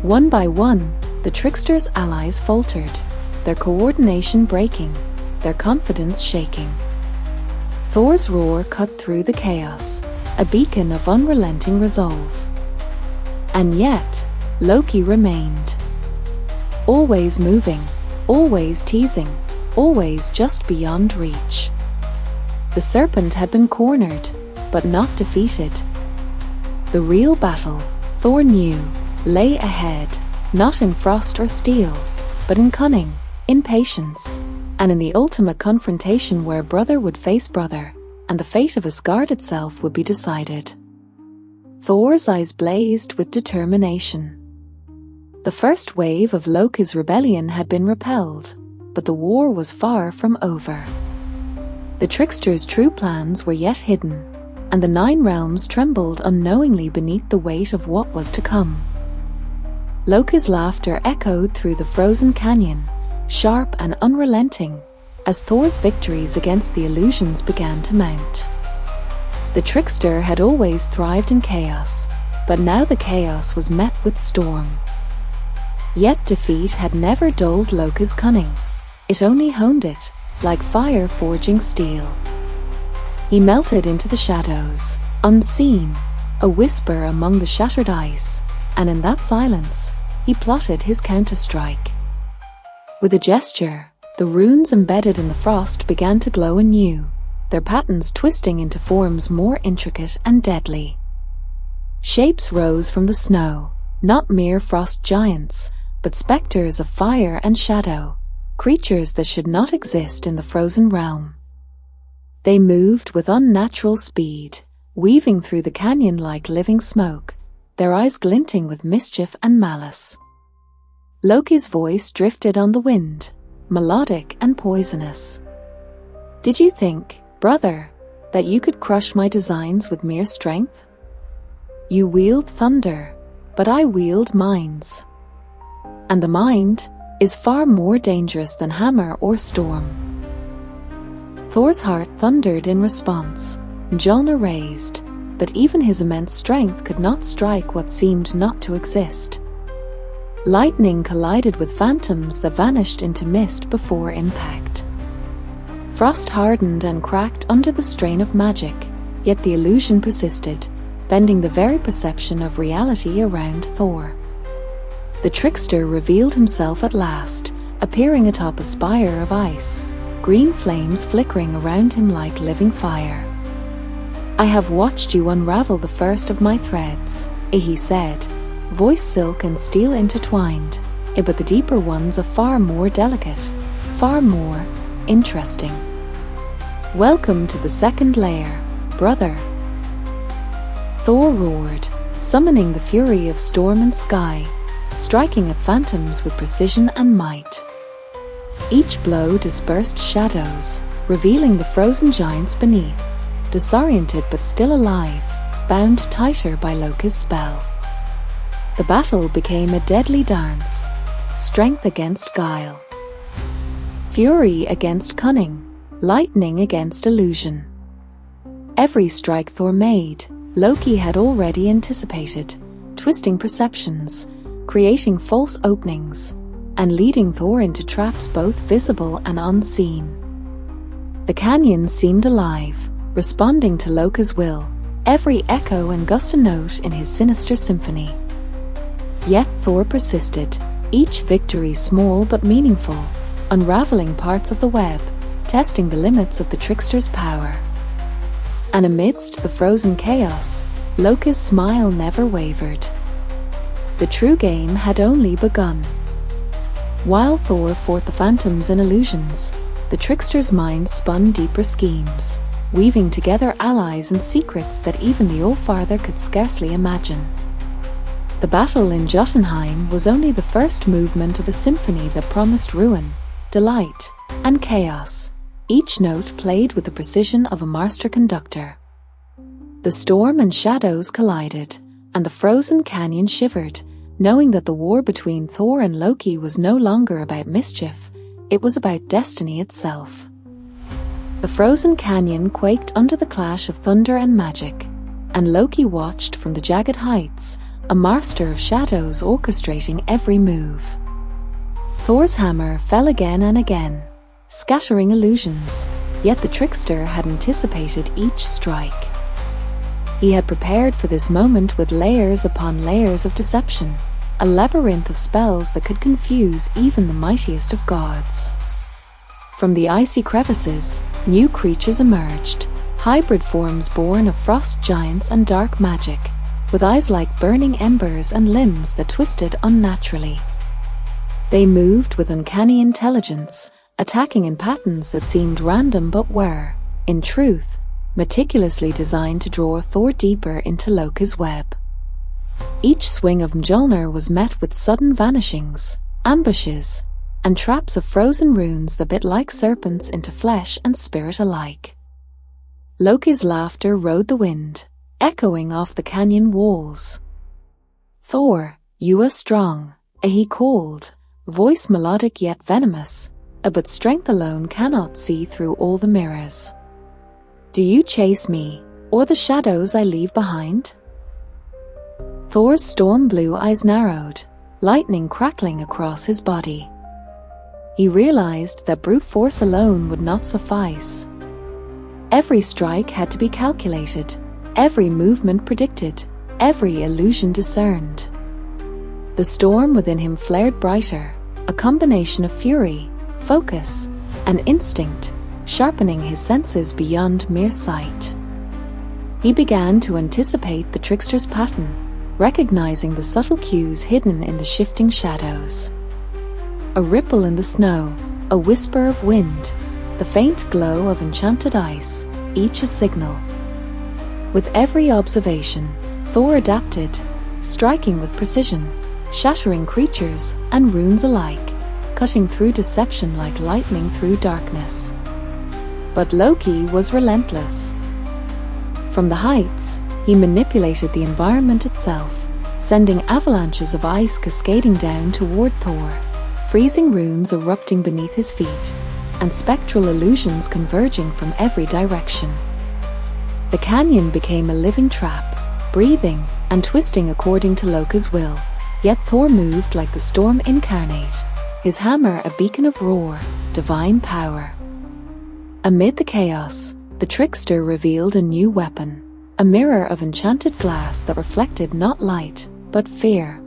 One by one, the trickster's allies faltered, their coordination breaking, their confidence shaking. Thor's roar cut through the chaos, a beacon of unrelenting resolve. And yet, Loki remained. Always moving, always teasing, always just beyond reach. The serpent had been cornered, but not defeated. The real battle, Thor knew, lay ahead, not in frost or steel, but in cunning, in patience, and in the ultimate confrontation where brother would face brother, and the fate of Asgard itself would be decided. Thor's eyes blazed with determination. The first wave of Loki's rebellion had been repelled, but the war was far from over. The trickster's true plans were yet hidden, and the 9 realms trembled unknowingly beneath the weight of what was to come. Loki's laughter echoed through the frozen canyon, sharp and unrelenting, as Thor's victories against the illusions began to mount. The trickster had always thrived in chaos, but now the chaos was met with storm. Yet defeat had never dulled Loki's cunning. It only honed it, like fire forging steel. He melted into the shadows, unseen, a whisper among the shattered ice, and in that silence, he plotted his counterstrike. With a gesture, the runes embedded in the frost began to glow anew, their patterns twisting into forms more intricate and deadly. Shapes rose from the snow, not mere frost giants, but specters of fire and shadow, creatures that should not exist in the frozen realm. They moved with unnatural speed, weaving through the canyon like living smoke, their eyes glinting with mischief and malice. Loki's voice drifted on the wind, melodic and poisonous. "Did you think, brother, that you could crush my designs with mere strength? You wield thunder, but I wield minds. And the mind is far more dangerous than hammer or storm." Thor's heart thundered in response, Mjolnir raised, but even his immense strength could not strike what seemed not to exist. Lightning collided with phantoms that vanished into mist before impact. Frost hardened and cracked under the strain of magic, yet the illusion persisted, bending the very perception of reality around Thor. The trickster revealed himself at last, appearing atop a spire of ice, green flames flickering around him like living fire. "I have watched you unravel the first of my threads," he said, voice silk and steel intertwined, but the deeper ones are far more delicate, far more interesting. "Welcome to the second layer, brother." Thor roared, summoning the fury of storm and sky, striking at phantoms with precision and might. Each blow dispersed shadows, revealing the frozen giants beneath, disoriented but still alive, bound tighter by Loki's spell. The battle became a deadly dance, strength against guile, fury against cunning, lightning against illusion. Every strike Thor made, Loki had already anticipated, twisting perceptions, creating false openings, and leading Thor into traps both visible and unseen. The canyon seemed alive, responding to Loki's will, every echo and gust note in his sinister symphony. Yet Thor persisted, each victory small but meaningful, unraveling parts of the web, testing the limits of the trickster's power. And amidst the frozen chaos, Loki's smile never wavered. The true game had only begun. While Thor fought the phantoms and illusions, the trickster's mind spun deeper schemes, weaving together allies and secrets that even the Allfather could scarcely imagine. The battle in Jotunheim was only the first movement of a symphony that promised ruin, delight, and chaos, each note played with the precision of a master conductor. The storm and shadows collided, and the frozen canyon shivered, knowing that the war between Thor and Loki was no longer about mischief, it was about destiny itself. The frozen canyon quaked under the clash of thunder and magic, and Loki watched from the jagged heights, a master of shadows orchestrating every move. Thor's hammer fell again and again, scattering illusions, yet the trickster had anticipated each strike. He had prepared for this moment with layers upon layers of deception, a labyrinth of spells that could confuse even the mightiest of gods. From the icy crevices, new creatures emerged, hybrid forms born of frost giants and dark magic, with eyes like burning embers and limbs that twisted unnaturally. They moved with uncanny intelligence, attacking in patterns that seemed random but were, in truth, meticulously designed to draw Thor deeper into Loki's web. Each swing of Mjolnir was met with sudden vanishings, ambushes, and traps of frozen runes that bit like serpents into flesh and spirit alike. Loki's laughter rode the wind, echoing off the canyon walls. "Thor, you are strong," he called, voice melodic yet venomous, but strength alone cannot see through all the mirrors. "Do you chase me, or the shadows I leave behind?" Thor's storm blue eyes narrowed, lightning crackling across his body. He realized that brute force alone would not suffice. Every strike had to be calculated, every movement predicted, every illusion discerned. The storm within him flared brighter, a combination of fury, focus, and instinct, sharpening his senses beyond mere sight. He began to anticipate the trickster's pattern, recognizing the subtle cues hidden in the shifting shadows. A ripple in the snow, a whisper of wind, the faint glow of enchanted ice, each a signal. With every observation, Thor adapted, striking with precision, shattering creatures and runes alike, cutting through deception like lightning through darkness. But Loki was relentless. From the heights, he manipulated the environment itself, sending avalanches of ice cascading down toward Thor, freezing runes erupting beneath his feet, and spectral illusions converging from every direction. The canyon became a living trap, breathing and twisting according to Loki's will, yet Thor moved like the storm incarnate, his hammer a beacon of roar, divine power. Amid the chaos, the trickster revealed a new weapon, a mirror of enchanted glass that reflected not light, but fear.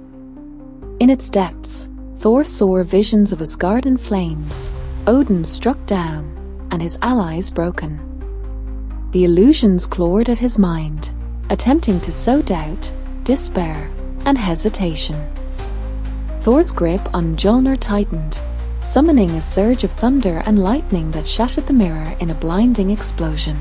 In its depths, Thor saw visions of Asgard in flames, Odin struck down, and his allies broken. The illusions clawed at his mind, attempting to sow doubt, despair, and hesitation. Thor's grip on Mjolnir tightened, summoning a surge of thunder and lightning that shattered the mirror in a blinding explosion.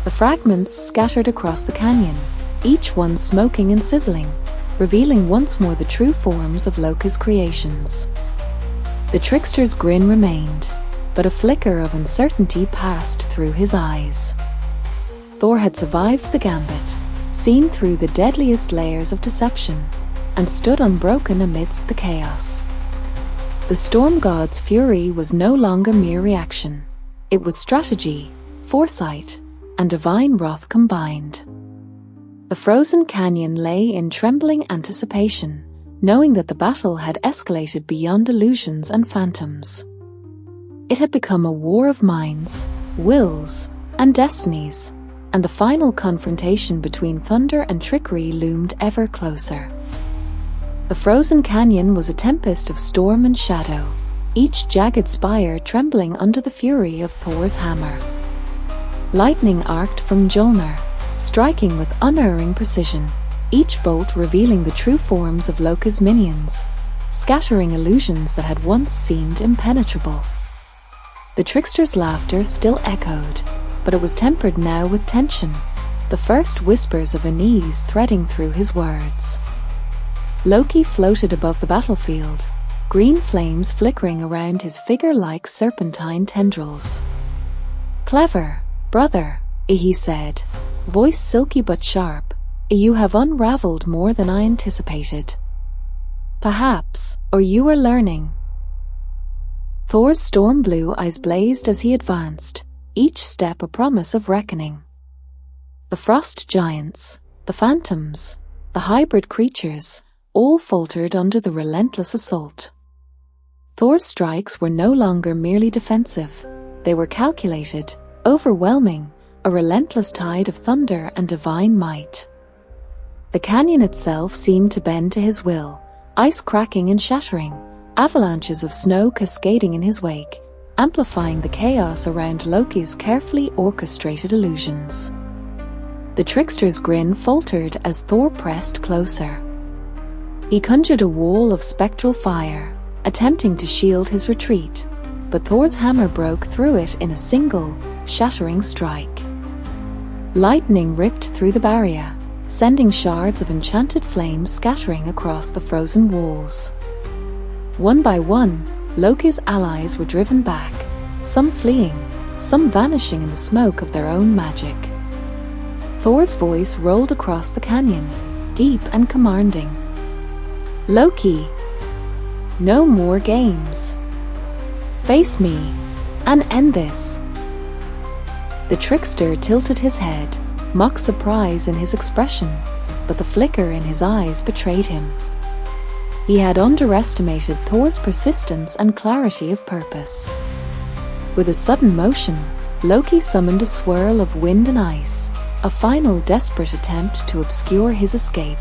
The fragments scattered across the canyon, each one smoking and sizzling, revealing once more the true forms of Loki's creations. The trickster's grin remained, but a flicker of uncertainty passed through his eyes. Thor had survived the gambit, seen through the deadliest layers of deception, and stood unbroken amidst the chaos. The storm god's fury was no longer mere reaction. It was strategy, foresight, and divine wrath combined. The frozen canyon lay in trembling anticipation, knowing that the battle had escalated beyond illusions and phantoms. It had become a war of minds, wills, and destinies, and the final confrontation between thunder and trickery loomed ever closer. The frozen canyon was a tempest of storm and shadow, each jagged spire trembling under the fury of Thor's hammer. Lightning arced from Mjolnir, striking with unerring precision, each bolt revealing the true forms of Loki's minions, scattering illusions that had once seemed impenetrable. The trickster's laughter still echoed, but it was tempered now with tension, the first whispers of unease threading through his words. Loki floated above the battlefield, green flames flickering around his figure-like serpentine tendrils. "Clever, brother," he said, voice silky but sharp. "You have unraveled more than I anticipated. Perhaps, or you are learning." Thor's storm-blue eyes blazed as he advanced, each step a promise of reckoning. The frost giants, the phantoms, the hybrid creatures, all faltered under the relentless assault. Thor's strikes were no longer merely defensive. They were calculated, overwhelming, a relentless tide of thunder and divine might. The canyon itself seemed to bend to his will, ice cracking and shattering, avalanches of snow cascading in his wake, amplifying the chaos around Loki's carefully orchestrated illusions. The trickster's grin faltered as Thor pressed closer. He conjured a wall of spectral fire, attempting to shield his retreat, but Thor's hammer broke through it in a single, shattering strike. Lightning ripped through the barrier, sending shards of enchanted flame scattering across the frozen walls. One by one, Loki's allies were driven back, some fleeing, some vanishing in the smoke of their own magic. Thor's voice rolled across the canyon, deep and commanding. "Loki, no more games. Face me, and end this." The trickster tilted his head, mock surprise in his expression, but the flicker in his eyes betrayed him. He had underestimated Thor's persistence and clarity of purpose. With a sudden motion, Loki summoned a swirl of wind and ice, a final desperate attempt to obscure his escape.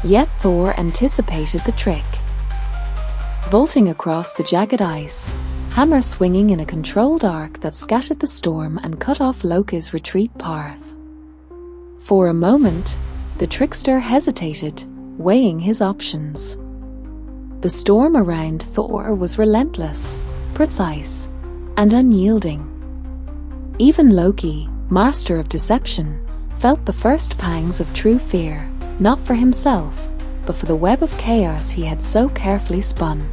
Yet Thor anticipated the trick. Vaulting across the jagged ice, hammer swinging in a controlled arc that scattered the storm and cut off Loki's retreat path. For a moment, the trickster hesitated, weighing his options. The storm around Thor was relentless, precise, and unyielding. Even Loki, master of deception, felt the first pangs of true fear, not for himself, but for the web of chaos he had so carefully spun.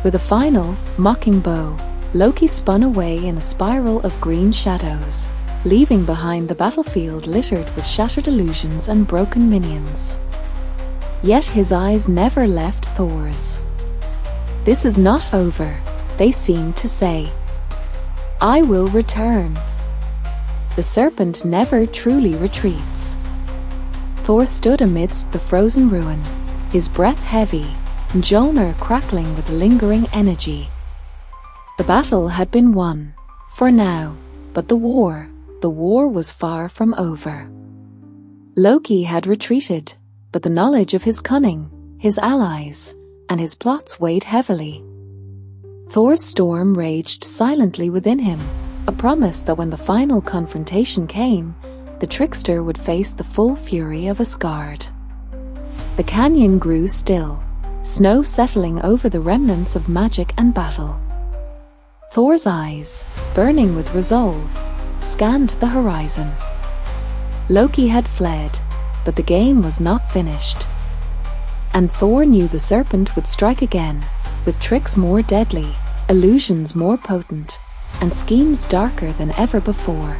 With a final, mocking bow, Loki spun away in a spiral of green shadows, leaving behind the battlefield littered with shattered illusions and broken minions. Yet his eyes never left Thor's. "This is not over," they seemed to say. "I will return." The serpent never truly retreats. Thor stood amidst the frozen ruin, his breath heavy, Mjolnir crackling with lingering energy. The battle had been won, for now, but the war was far from over. Loki had retreated, but the knowledge of his cunning, his allies, and his plots weighed heavily. Thor's storm raged silently within him, a promise that when the final confrontation came, the trickster would face the full fury of Asgard. The canyon grew still, snow settling over the remnants of magic and battle. Thor's eyes, burning with resolve, scanned the horizon. Loki had fled, but the game was not finished. And Thor knew the serpent would strike again, with tricks more deadly, illusions more potent, and schemes darker than ever before.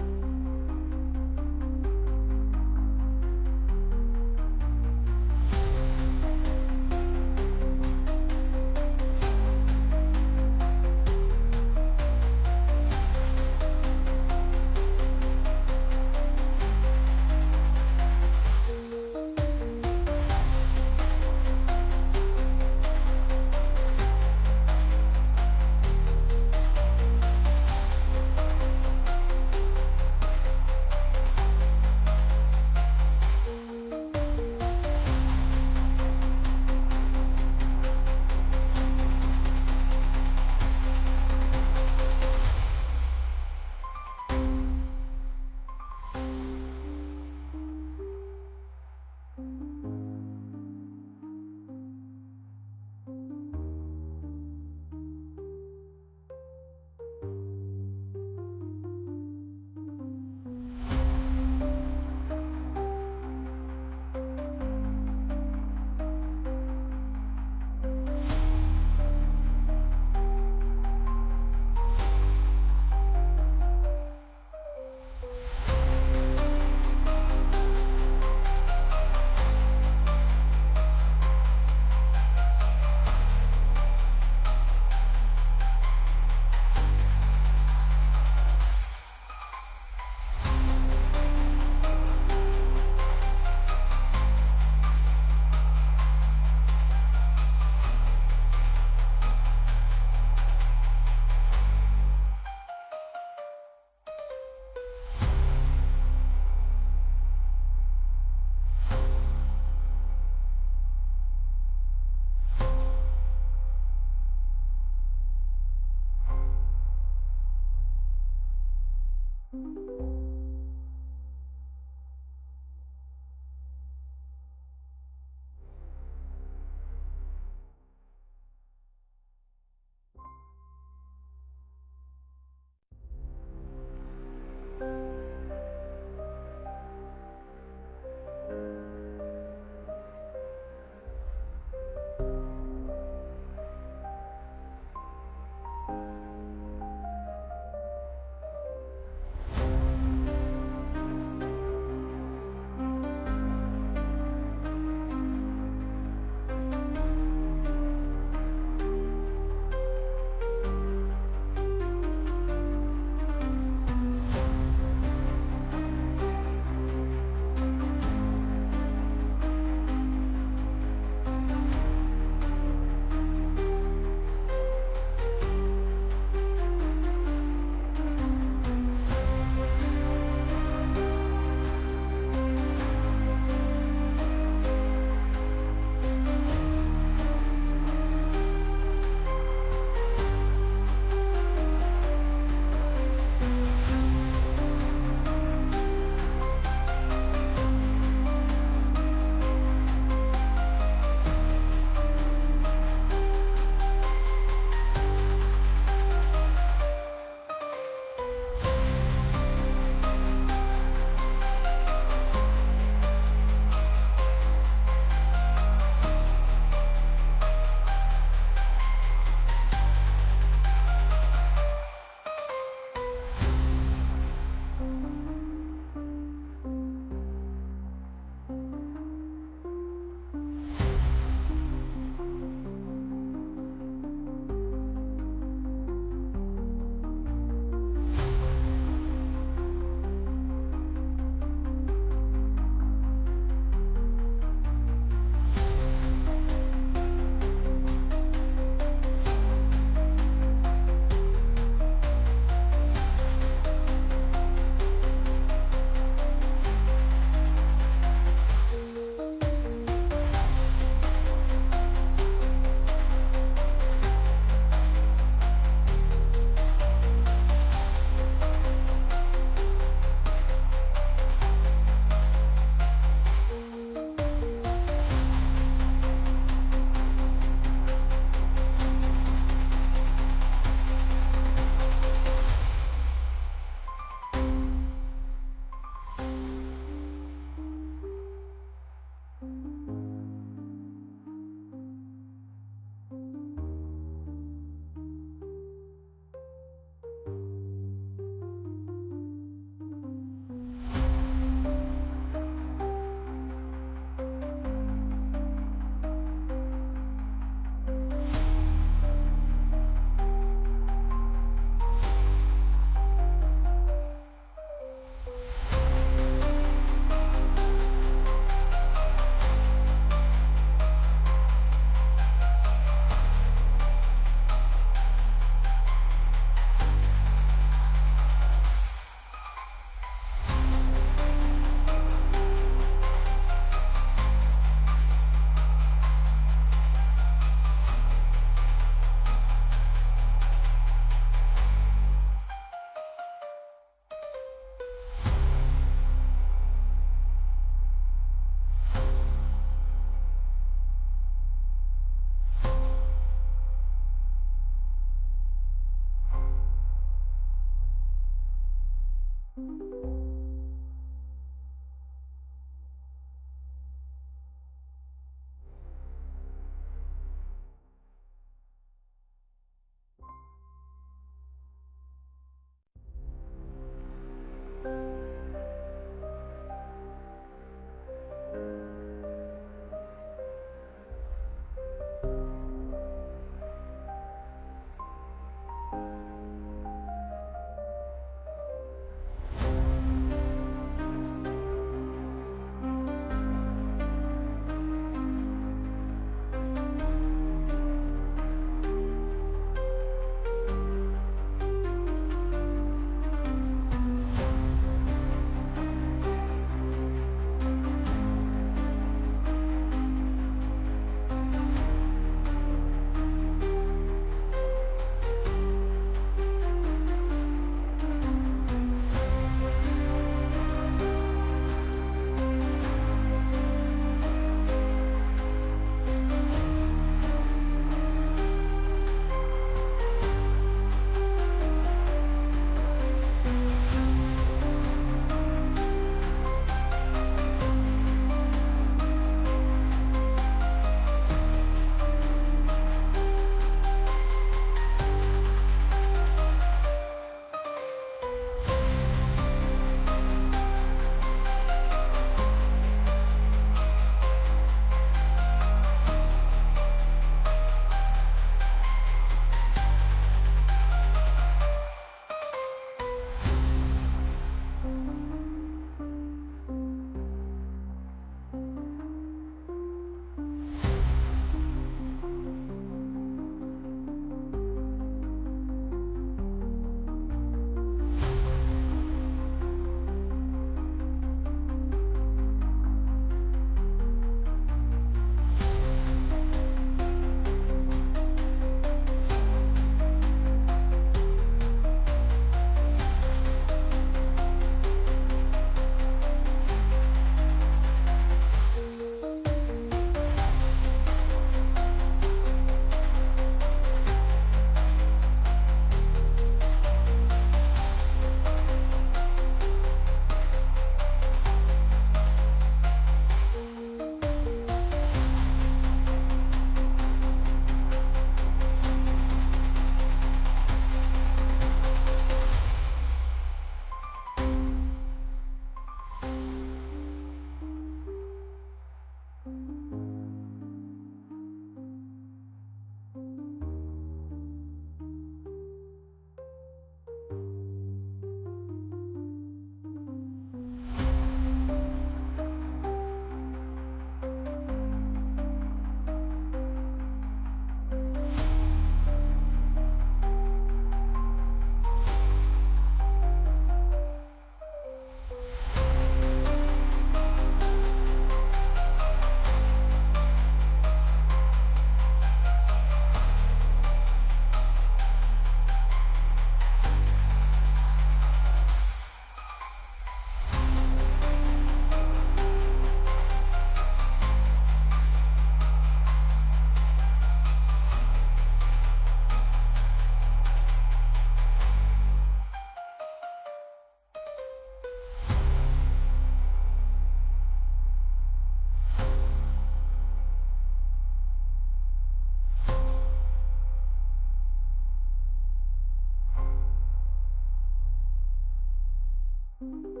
Thank